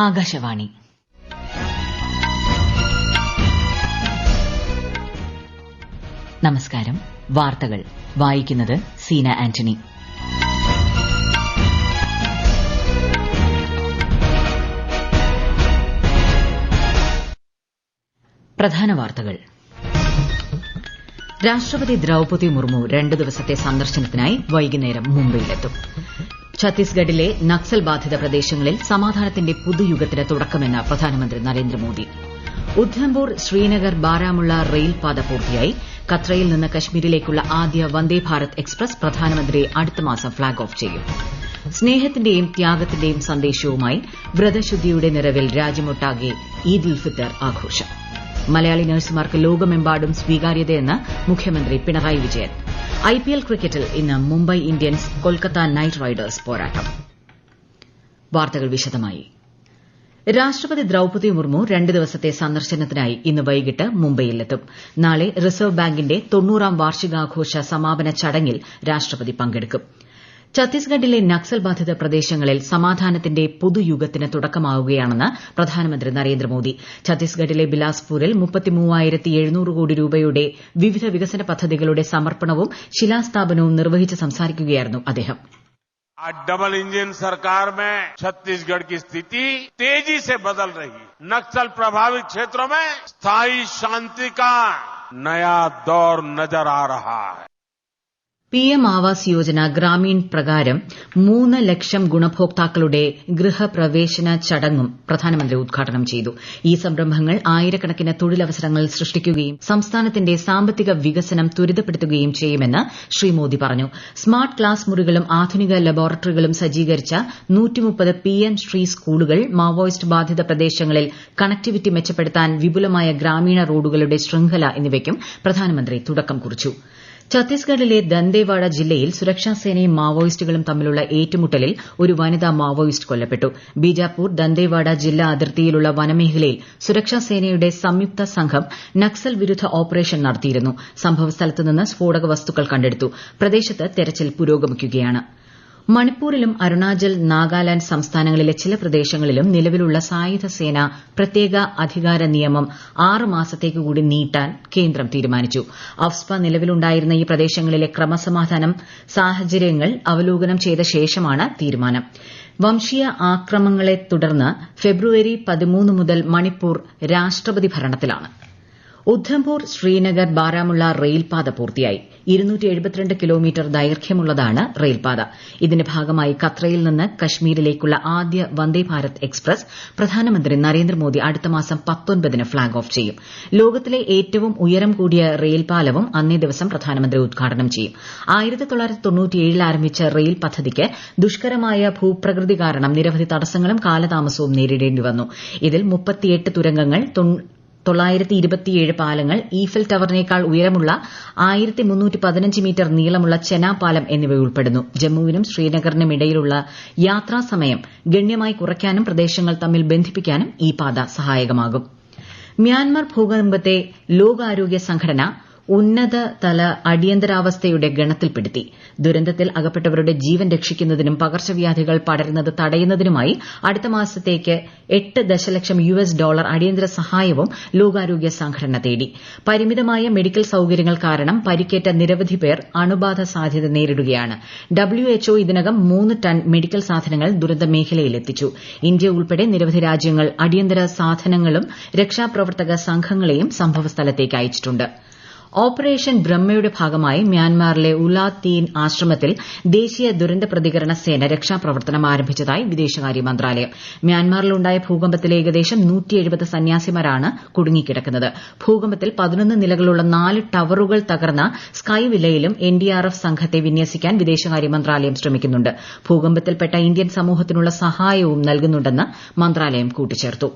ആകാശവാണി. നമസ്കാരം. വാർത്തകൾ വായിക്കുന്നത് സീന ആന്റണി. പ്രധാന വാർത്തകൾ. രാഷ്ട്രപതി ദ്രൌപദി മുർമു 2 ദിവസത്തെ സന്ദർശനത്തിനായി വൈകുന്നേരം മുംബൈയിലെത്തും. ഛത്തീസ്ഗഡിലെ നക്സൽ ബാധിത പ്രദേശങ്ങളിൽ സമാധാനത്തിന്റെ പുതുയുഗത്തിന് തുടക്കമെന്ന് പ്രധാനമന്ത്രി നരേന്ദ്രമോദി. ഉദ്ധംപൂർ ശ്രീനഗർ ബാരാമുള്ള റെയിൽപാത പൂർത്തിയായി. ഖത്രയിൽ നിന്ന് കശ്മീരിലേക്കുള്ള ആദ്യ വന്ദേ ഭാരത് എക്സ്പ്രസ് പ്രധാനമന്ത്രി അടുത്ത മാസം ഫ്ളാഗ് ഓഫ് ചെയ്യും. സ്നേഹത്തിന്റെയും ത്യാഗത്തിന്റെയും സന്ദേശവുമായി വ്രതശുദ്ധിയുടെ നിറവിൽ രാജ്യമൊട്ടാകെ ഈദ് ഉൽ ഫിത്തർ ആഘോഷം. മലയാളി നഴ്സുമാർക്ക് ലോകമെമ്പാടും സ്വീകാര്യതയെന്ന് മുഖ്യമന്ത്രി പിണറായി വിജയൻ. ഐപിഎൽ ക്രിക്കറ്റിൽ ഇന്ന് Mumbai Indians Kolkata night Riders പോരാട്ടം. വാർത്തകൾ വിശദമായി. രാഷ്ട്രപതി ദ്രൌപദി മുർമു 2 ദിവസത്തെ സന്ദർശനത്തിനായി ഇന്ന് വൈകിട്ട് മുംബൈയിലെത്തും. നാളെ റിസർവ് ബാങ്കിന്റെ 90ാം വാർഷികാഘോഷ സമാപന ചടങ്ങിൽ രാഷ്ട്രപതി പങ്കെടുക്കും. ഛത്തീസ്ഗഡിലെ നക്സൽ ബാധിത പ്രദേശങ്ങളിൽ സമാധാനത്തിന്റെ പുതുയുഗത്തിന് തുടക്കമാവുകയാണെന്ന് പ്രധാനമന്ത്രി നരേന്ദ്രമോദി. ഛത്തീസ്ഗഡിലെ ബിലാസ്പൂരിൽ 33,700 കോടി രൂപയുടെ വിവിധ വികസന പദ്ധതികളുടെ സമർപ്പണവും ശിലാസ്ഥാപനവും നിർവഹിച്ച് സംസാരിക്കുകയായിരുന്നു അദ്ദേഹം. आज डबल इंजन सरकार में छत्तीसगढ़ की स्थिति तेजी से बदल रही है. नक्सल प्रभावित क्षेत्रों में स्थायी शांति का नया दौर नजर आ रहा है. PM ആവാസ് യോജന ഗ്രാമീൺ പ്രകാരം 3 ലക്ഷം ഗുണഭോക്താക്കളുടെ ഗൃഹപ്രവേശന ചടങ്ങും പ്രധാനമന്ത്രി ഉദ്ഘാടനം ചെയ്തു. ഈ സംരംഭങ്ങൾ ആയിരക്കണക്കിന് തൊഴിലവസരങ്ങൾ സൃഷ്ടിക്കുകയും സംസ്ഥാനത്തിന്റെ സാമ്പത്തിക വികസനം ത്വരിതപ്പെടുത്തുകയും ചെയ്യുമെന്ന് ശ്രീ മോദി പറഞ്ഞു. സ്മാർട്ട് ക്ലാസ് മുറികളും ആധുനിക ലബോറട്ടറികളും സജ്ജീകരിച്ച 130 PM ശ്രീ സ്കൂളുകൾ, മാവോയിസ്റ്റ് ബാധിത പ്രദേശങ്ങളിൽ കണക്ടിവിറ്റി മെച്ചപ്പെടുത്താൻ വിപുലമായ ഗ്രാമീണ റോഡുകളുടെ ശൃംഖല എന്നിവയ്ക്കും പ്രധാനമന്ത്രി തുടക്കം കുറിച്ചു. ഛത്തീസ്ഗഡിലെ ദന്തേവാഡ ജില്ലയിൽ സുരക്ഷാസേനയും മാവോയിസ്റ്റുകളും തമ്മിലുള്ള ഏറ്റുമുട്ടലിൽ ഒരു വനിതാ മാവോയിസ്റ്റ് കൊല്ലപ്പെട്ടു. ബീജാപൂർ ദന്തേവാഡ ജില്ലാ അതിർത്തിയിലുള്ള വനമേഖലയിൽ സുരക്ഷാസേനയുടെ സംയുക്ത സംഘം നക്സൽ വിരുദ്ധ ഓപ്പറേഷൻ നടത്തിയിരുന്നു. സംഭവസ്ഥലത്ത് നിന്ന് സ്ഫോടക വസ്തുക്കൾ കണ്ടെടുത്തു. പ്രദേശത്ത് തെരച്ചിൽ പുരോഗമിക്കുകയാണ്. മണിപ്പൂരിലും അരുണാചൽ, നാഗാലാന്റ് സംസ്ഥാനങ്ങളിലെ ചില പ്രദേശങ്ങളിലും നിലവിലുള്ള സായുധ സേന പ്രത്യേക അധികാര നിയമം 6 മാസത്തേക്ക് കൂടി നീട്ടാൻ കേന്ദ്രം തീരുമാനിച്ചു. അഫ്സ്പ നിലവിലുണ്ടായിരുന്ന ഈ പ്രദേശങ്ങളിലെ ക്രമസമാധാന സാഹചര്യങ്ങൾ അവലോകനം ചെയ്ത ശേഷമാണ് തീരുമാനം. വംശീയ ആക്രമണങ്ങളെ തുടർന്ന് ഫെബ്രുവരി 13 മുതൽ മണിപ്പൂർ രാഷ്ട്രപതി ഭരണത്തിലാണ്. ഉദ്ധംപൂർ ശ്രീനഗർ ബാരാമുള്ള റെയിൽപാത പൂർത്തിയായി. 272 കിലോമീറ്റർ ദൈർഘ്യമുള്ളതാണ് റെയിൽപാത. ഇതിന്റെ ഭാഗമായി ഖത്രയിൽ നിന്ന് കശ്മീരിലേക്കുള്ള ആദ്യ വന്ദേ ഭാരത് എക്സ്പ്രസ് പ്രധാനമന്ത്രി നരേന്ദ്രമോദി അടുത്ത മാസം 19 ഫ്ളാഗ് ഓഫ് ചെയ്യും. ലോകത്തിലെ ഏറ്റവും ഉയരം കൂടിയ റെയിൽപാലവും അന്നേ ദിവസം പ്രധാനമന്ത്രി ഉദ്ഘാടനം ചെയ്യും. 1997 ആരംഭിച്ച റെയിൽ പദ്ധതിക്ക് ദുഷ്കരമായ ഭൂപ്രകൃതി കാരണം നിരവധി തടസ്സങ്ങളും കാലതാമസവും നേരിടേണ്ടി വന്നു. ഇതിൽ 38 തുരങ്കങ്ങൾ, 927 പാലങ്ങൾ, ഈഫൽ ടവറിനേക്കാൾ ഉയരമുള്ള 1315 മീറ്റർ നീളമുള്ള ചെനാ പാലം എന്നിവ ഉൾപ്പെടുന്നു. ജമ്മുവിനും ശ്രീനഗറിനും ഇടയിലുള്ള യാത്രാസമയം ഗണ്യമായി കുറയ്ക്കാനും പ്രദേശങ്ങൾ തമ്മിൽ ബന്ധിപ്പിക്കാനും ഈ പാത സഹായകമാകും. മ്യാൻമർ ഭൂകമ്പത്തെ ലോകാരോഗ്യ സംഘടന ഉന്നതതല അടിയന്തരാവസ്ഥയുടെ ഗണത്തിൽപ്പെടുത്തി. ദുരന്തത്തിൽ അകപ്പെട്ടവരുടെ ജീവൻ രക്ഷിക്കുന്നതിനും പകർച്ചവ്യാധികൾ പടരുന്നത് തടയുന്നതിനുമായി അടുത്ത മാസത്തേക്ക് $8 ദശലക്ഷം അടിയന്തര സഹായവും ലോകാരോഗ്യ സംഘടന തേടി. പരിമിതമായ മെഡിക്കൽ സൌകര്യങ്ങൾ കാരണം പരിക്കേറ്റ നിരവധി പേർ അണുബാധ സാധ്യത നേരിടുകയാണ്. WHO ഇതിനകം 3 ടൺ മെഡിക്കൽ സാധനങ്ങൾ ദുരന്ത മേഖലയിൽ എത്തിച്ചു. ഇന്ത്യ ഉൾപ്പെടെ നിരവധി രാജ്യങ്ങൾ അടിയന്തര സാധനങ്ങളും രക്ഷാപ്രവർത്തക സംഘങ്ങളെയും സംഭവസ്ഥലത്തേക്ക് അയച്ചിട്ടുണ്ട്. ഓപ്പറേഷൻ ബ്രഹ്മയുടെ ഭാഗമായി മ്യാൻമാറിലെ ഉലാത്തീൻ ആശ്രമത്തിൽ ദേശീയ ദുരന്ത പ്രതികരണ സേന രക്ഷാപ്രവർത്തനം ആരംഭിച്ചതായി വിദേശകാര്യ മന്ത്രാലയം. മ്യാൻമാറിലുണ്ടായ ഭൂകമ്പത്തിൽ ഏകദേശം 170 സന്യാസിമാരാണ് കുടുങ്ങിക്കിടക്കുന്നത്. ഭൂകമ്പത്തിൽ 11 നിലകളുള്ള 4 ടവറുകൾ തകർന്ന സ്കൈ വില്ലയിലും NDRF സംഘത്തെ വിന്യസിക്കാൻ വിദേശകാര്യ മന്ത്രാലയം ശ്രമിക്കുന്നുണ്ട്. ഭൂകമ്പത്തിൽപ്പെട്ട ഇന്ത്യൻ സമൂഹത്തിനുള്ള സഹായവും നൽകുന്നുണ്ടെന്ന് മന്ത്രാലയം കൂട്ടിച്ചേർത്തു.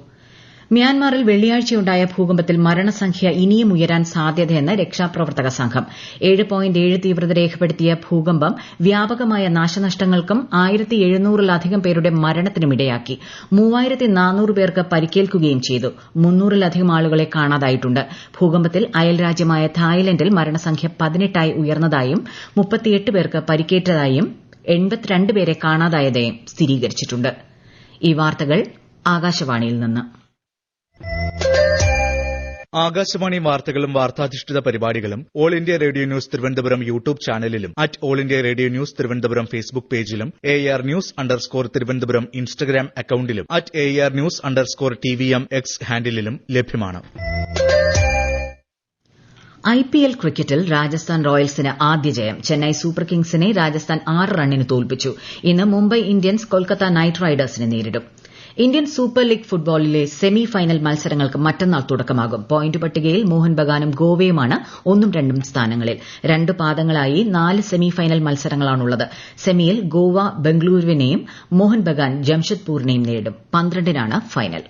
മ്യാൻമാറിൽ വെള്ളിയാഴ്ചയുണ്ടായ ഭൂകമ്പത്തിൽ മരണസംഖ്യ ഇനിയും ഉയരാൻ സാധ്യതയെന്ന് രക്ഷാപ്രവർത്തക സംഘം. 7.7 തീവ്രത രേഖപ്പെടുത്തിയ ഭൂകമ്പം വ്യാപകമായ നാശനഷ്ടങ്ങൾക്കും 1700-ലധികം പേരുടെ മരണത്തിനും ഇടയാക്കി. 3400 പേർക്ക് പരിക്കേൽക്കുകയും ചെയ്തു. 300-ലധികം ആളുകളെ കാണാതായിട്ടുണ്ട്. ഭൂകമ്പത്തിൽ അയൽരാജ്യമായ തായ്ലൻഡിൽ മരണസംഖ്യ 18ആയി ഉയർന്നതായും 38 പേർക്ക് പരിക്കേറ്റതായും 82 പേരെ കാണാതായതായും സ്ഥിരീകരിച്ചിട്ടുണ്ട്. ഈ വാർത്തകൾ ആകാശവാണിയിൽ നിന്ന്. ആകാശവാണി വാർത്തകളും വാർത്താധിഷ്ഠിത പരിപാടികളും All India Radio News Thiruvananthapuram YouTube ചാനലിലും All India Radio News Thiruvananthapuram Facebook പേജിലും AR News_ തിരുവനന്തപുരം ഇൻസ്റ്റഗ്രാം അക്കൌണ്ടിലും AR News_TVM X ഹാൻഡിലും ലഭ്യമാണ്. IPL ക്രിക്കറ്റിൽ രാജസ്ഥാൻ റോയൽസിന് ആദ്യ ജയം. ചെന്നൈ സൂപ്പർ കിങ്സിനെ രാജസ്ഥാൻ 6 റണ്ണിന് തോൽപ്പിച്ചു. ഇന്ന് മുംബൈ ഇന്ത്യൻസ് കൊൽക്കത്ത നൈറ്റ് റൈഡേഴ്സിനെ നേരിടും. ഇന്ത്യൻ സൂപ്പർ ലീഗ് ഫുട്ബോളിലെ സെമി ഫൈനൽ മത്സരങ്ങൾക്ക് മറ്റന്നാൾ തുടക്കമാകും. പോയിന്റ് പട്ടികയിൽ മോഹൻ ബഗാനും ഗോവയുമാണ് 1-2 സ്ഥാനങ്ങളിൽ. 2 പാദങ്ങളായി 4 സെമി ഫൈനൽ മത്സരങ്ങളാണുള്ളത്. സെമിയിൽ ഗോവ ബംഗളൂരുവിനെയും മോഹൻ ബഗാൻ ജംഷഡ്പൂരിനെയും നേരിടും. 12-നാണ് ഫൈനൽ.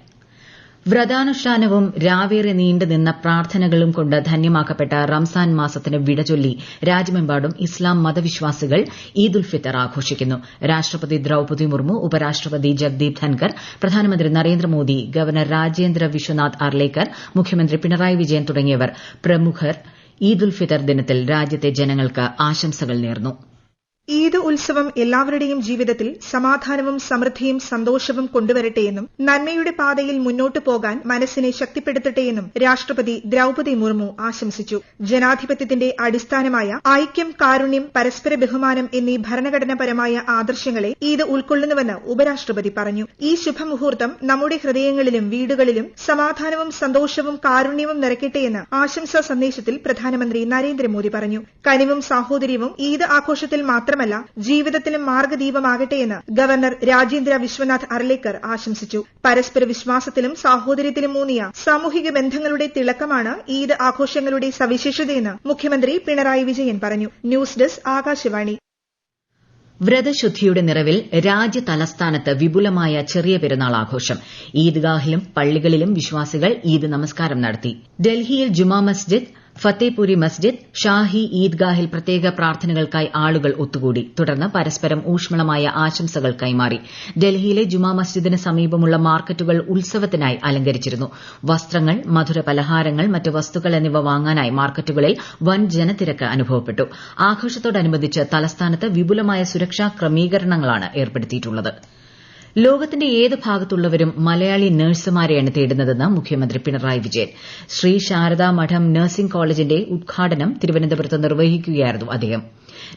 വ്രതാനുഷ്ഠാനവും രാവേറെ നീണ്ടുനിന്ന പ്രാർത്ഥനകളും കൊണ്ട് ധന്യമാക്കപ്പെട്ട റംസാൻ മാസത്തിന് വിടചൊല്ലി രാജ്യമെമ്പാടും ഇസ്ലാം മതവിശ്വാസികൾ ഈദ് ഉൽ ഫിത്തർ ആഘോഷിക്കുന്നു. രാഷ്ട്രപതി ദ്രൌപദി മുർമു, ഉപരാഷ്ട്രപതി ജഗ്ദീപ് ധൻകർ, പ്രധാനമന്ത്രി നരേന്ദ്രമോദി, ഗവർണർ രാജേന്ദ്ര വിശ്വനാഥ് അർലേക്കർ, മുഖ്യമന്ത്രി പിണറായി വിജയൻ തുടങ്ങിയവർ പ്രമുഖർ ഈദ് ഉൽ ഫിത്തർ ദിനത്തിൽ രാജ്യത്തെ ജനങ്ങൾക്ക് ആശംസകൾ നേർന്നു. ഈദ് ഉത്സവം എല്ലാവരുടെയും ജീവിതത്തിൽ സമാധാനവും സമൃദ്ധിയും സന്തോഷവും കൊണ്ടുവരട്ടെയെന്നും നന്മയുടെ പാതയിൽ മുന്നോട്ടു പോകാൻ മനസ്സിനെ ശക്തിപ്പെടുത്തട്ടെയെന്നും രാഷ്ട്രപതി ദ്രൌപദി മുർമു ആശംസിച്ചു. ജനാധിപത്യത്തിന്റെ അടിസ്ഥാനമായ ഐക്യം, കാരുണ്യം, പരസ്പര ബഹുമാനം എന്നീ ഭരണഘടനാപരമായ ആദർശങ്ങളെ ഈദ് ഉൾക്കൊള്ളുന്നുവെന്ന് ഉപരാഷ്ട്രപതി പറഞ്ഞു. ഈ ശുഭമുഹൂർത്തം നമ്മുടെ ഹൃദയങ്ങളിലും വീടുകളിലും സമാധാനവും സന്തോഷവും കാരുണ്യവും നിറയ്ക്കട്ടെയെന്ന് ആശംസാ സന്ദേശത്തിൽ പ്രധാനമന്ത്രി നരേന്ദ്രമോദി പറഞ്ഞു. കനിവും സാഹോദര്യവും ഈദ് ആഘോഷത്തിൽ മാത്രമല്ല ജീവിതത്തിലും മാർഗ്ഗദീപമാകട്ടെയെന്ന് ഗവർണർ രാജേന്ദ്ര വിശ്വനാഥ് അർലേക്കർ ആശംസിച്ചു. പരസ്പര വിശ്വാസത്തിലും സാഹോദര്യത്തിലും ഊന്നിയ സാമൂഹിക ബന്ധങ്ങളുടെ തിളക്കമാണ് ഈദ് ആഘോഷങ്ങളുടെ സവിശേഷതയെന്ന് മുഖ്യമന്ത്രി പിണറായി വിജയൻ പറഞ്ഞു. News desk Akashvani. വ്രതശുദ്ധിയുടെ നിറവിൽ രാജ്യതലസ്ഥാനത്ത് വിപുലമായ ചെറിയ പെരുന്നാൾ ആഘോഷം. ഈദ്ഗാഹിലും പള്ളികളിലും വിശ്വാസികൾ ഈദ് നമസ്കാരം നടത്തി. ഡൽഹിയിൽ ജുമാ മസ്ജിദ്, ഫത്തേപുരി മസ്ജിദ്, ഷാഹി ഈദ്ഗാഹിൽ പ്രത്യേക പ്രാർത്ഥനകൾക്കായി ആളുകൾ ഒത്തുകൂടി. തുടർന്ന് പരസ്പരം ഊഷ്മളമായ ആശംസകൾ കൈമാറി. ഡൽഹിയിലെ ജുമാ മസ്ജിദിന് സമീപമുള്ള മാർക്കറ്റുകൾ ഉത്സവത്തിനായി അലങ്കരിച്ചിരുന്നു. വസ്ത്രങ്ങൾ, മധുര പലഹാരങ്ങൾ, മറ്റ് വസ്തുക്കൾ എന്നിവ വാങ്ങാനായി മാർക്കറ്റുകളിൽ വൻ ജനത്തിരക്ക് അനുഭവപ്പെട്ടു. ആഘോഷത്തോടനുബന്ധിച്ച് തലസ്ഥാനത്ത് വിപുലമായ സുരക്ഷാ ക്രമീകരണങ്ങളാണ് ഏർപ്പെടുത്തിയിട്ടുള്ളത്. ലോകത്തിന്റെ ഏത് ഭാഗത്തുള്ളവരും മലയാളി നഴ്സുമാരെയാണ് തേടുന്നതെന്ന് മുഖ്യമന്ത്രി പിണറായി വിജയൻ. ശ്രീ ശാരദാ മഠം നഴ്സിംഗ് കോളേജിന്റെ ഉദ്ഘാടനം തിരുവനന്തപുരത്ത് നിർവഹിക്കുകയായിരുന്നു അദ്ദേഹം.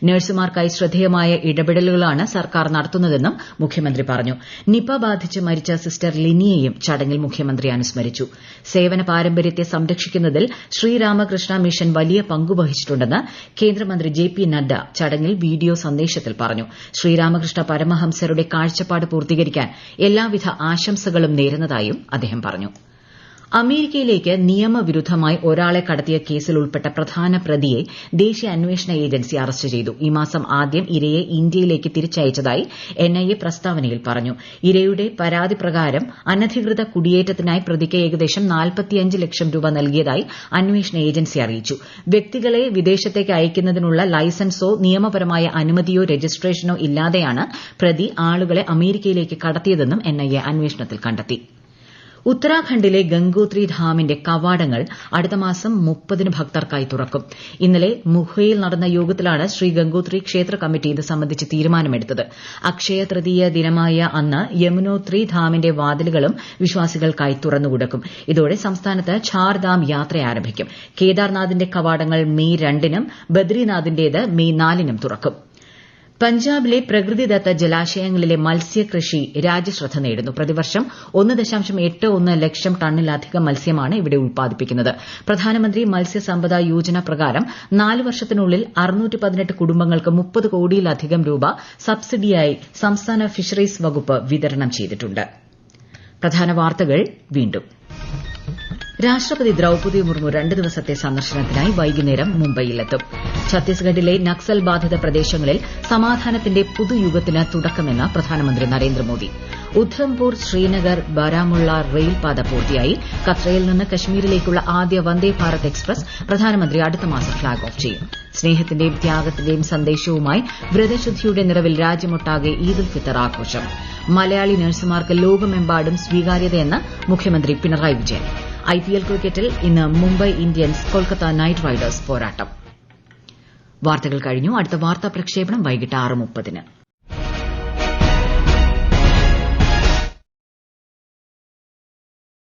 നഴ്സുമാർക്കായി ശ്രദ്ധേയമായ ഇടപെടലുകളാണ് സർക്കാർ നടത്തുന്നതെന്നും മുഖ്യമന്ത്രി പറഞ്ഞു. നിപ ബാധിച്ച് മരിച്ച സിസ്റ്റർ ലിനിയെയും ചടങ്ങിൽ മുഖ്യമന്ത്രി അനുസ്മരിച്ചു. സേവന പാരമ്പര്യത്തെ സംരക്ഷിക്കുന്നതിൽ ശ്രീരാമകൃഷ്ണ മിഷൻ വലിയ പങ്കുവഹിച്ചിട്ടുണ്ടെന്ന് കേന്ദ്രമന്ത്രി JP നദ്ദ ചടങ്ങിൽ വീഡിയോ സന്ദേശത്തിൽ പറഞ്ഞു. ശ്രീരാമകൃഷ്ണ പരമഹംസരുടെ കാഴ്ചപ്പാട് പൂർത്തീകരിക്കാൻ എല്ലാവിധ ആശംസകളും നേരുന്നതായും അദ്ദേഹം പറഞ്ഞു. അമേരിക്കയിലേക്ക് നിയമവിരുദ്ധമായി ഒരാളെ കടത്തിയ കേസിൽ ഉൾപ്പെട്ട പ്രധാന പ്രതിയെ ദേശീയ അന്വേഷണ ഏജൻസി അറസ്റ്റ് ചെയ്തു. ഈ മാസം ആദ്യം ഇരയെ ഇന്ത്യയിലേക്ക് തിരിച്ചയച്ചതായി NIA പ്രസ്താവനയിൽ പറഞ്ഞു. ഇരയുടെ പരാതി പ്രകാരം അനധികൃത കുടിയേറ്റത്തിനായി പ്രതിക്ക് ഏകദേശം 45 ലക്ഷം രൂപ നൽകിയതായി അന്വേഷണ ഏജൻസി അറിയിച്ചു. വ്യക്തികളെ വിദേശത്തേക്ക് അയക്കുന്നതിനുള്ള ലൈസൻസോ നിയമപരമായ അനുമതിയോ രജിസ്ട്രേഷനോ ഇല്ലാതെയാണ് പ്രതി ആളുകളെ അമേരിക്കയിലേക്ക് കടത്തിയതെന്നും NIA അന്വേഷണത്തിൽ കണ്ടെത്തി. ഉത്തരാഖണ്ഡിലെ ഗംഗോത്രി ധാമിന്റെ കവാടങ്ങൾ അടുത്ത മാസം 30-ന് ഭക്തർക്കായി തുറക്കും. ഇന്നലെ മുഹയിൽ നടന്ന യോഗത്തിലാണ് ശ്രീ ഗംഗോത്രി ക്ഷേത്ര കമ്മിറ്റി ഇത് സംബന്ധിച്ച് തീരുമാനമെടുത്തത്. അക്ഷയ തൃതീയ ദിനമായ അന്ന് യമുനോത്രി ധാമിന്റെ വാതിലുകളും വിശ്വാസികൾക്കായി തുറന്നുകൊടുക്കും. ഇതോടെ സംസ്ഥാനത്ത് ഛാർധാം യാത്ര ആരംഭിക്കും. കേദാർനാഥിന്റെ കവാടങ്ങൾ മെയ് 2-നും ബദ്രിനാഥിന്റേത് മെയ് 4-നും തുറക്കും. പഞ്ചാബിലെ പ്രകൃതിദത്ത ജലാശയങ്ങളിലെ മത്സ്യകൃഷി രാജ്യശ്രദ്ധ നേടുന്നു. പ്രതിവർഷം 1.81 ലക്ഷം ടണ്ണിലധികം മത്സ്യമാണ് ഇവിടെ ഉൽപ്പാദിപ്പിക്കുന്നത്. പ്രധാനമന്ത്രി മത്സ്യസമ്പദ യോജന പ്രകാരം 4 വർഷത്തിനുള്ളിൽ 618 കുടുംബങ്ങൾക്ക് 30 കോടിയിലധികം രൂപ സബ്സിഡിയായി സംസ്ഥാന ഫിഷറീസ് വകുപ്പ് വിതരണം ചെയ്തിട്ടുണ്ട്. പ്രധാന വാർത്തകൾ വീണ്ടും. രാഷ്ട്രപതി ദ്രൌപദി മുർമു 2 ദിവസത്തെ സന്ദർശനത്തിനായി വൈകുന്നേരം മുംബൈയിലെത്തും. ഛത്തീസ്ഗഡിലെ നക്സൽ ബാധിത പ്രദേശങ്ങളിൽ സമാധാനത്തിന്റെ പുതുയുഗത്തിന് തുടക്കമെന്ന് പ്രധാനമന്ത്രി നരേന്ദ്രമോദി. ഉധംപൂർ ശ്രീനഗർ ബാരാമുള്ള റെയിൽപാത പൂർത്തിയായി. ഖത്രയിൽ നിന്ന് കശ്മീരിലേക്കുള്ള ആദ്യ വന്ദേ ഭാരത് എക്സ്പ്രസ് പ്രധാനമന്ത്രി അടുത്ത മാസം ഫ്ളാഗ് ഓഫ് ചെയ്യും. സ്നേഹത്തിന്റെയും ത്യാഗത്തിന്റെയും സന്ദേശവുമായി വ്രതശുദ്ധിയുടെ നിറവിൽ രാജ്യമൊട്ടാകെ ഈദ് ഉൽ ഫിത്തർ ആഘോഷം. മലയാളി നഴ്സുമാർക്ക് ലോകമെമ്പാടും സ്വീകാര്യതയെന്ന് മുഖ്യമന്ത്രി പിണറായി വിജയൻ. IPL ക്രിക്കറ്റിൽ ഇന്ന് Mumbai Indians Kolkata night Riders പോരാട്ടം. വാർത്തകൾ കഴിഞ്ഞു. അടുത്ത വാർത്താ പ്രക്ഷേപണം വൈകിട്ട് 6:30-ന്.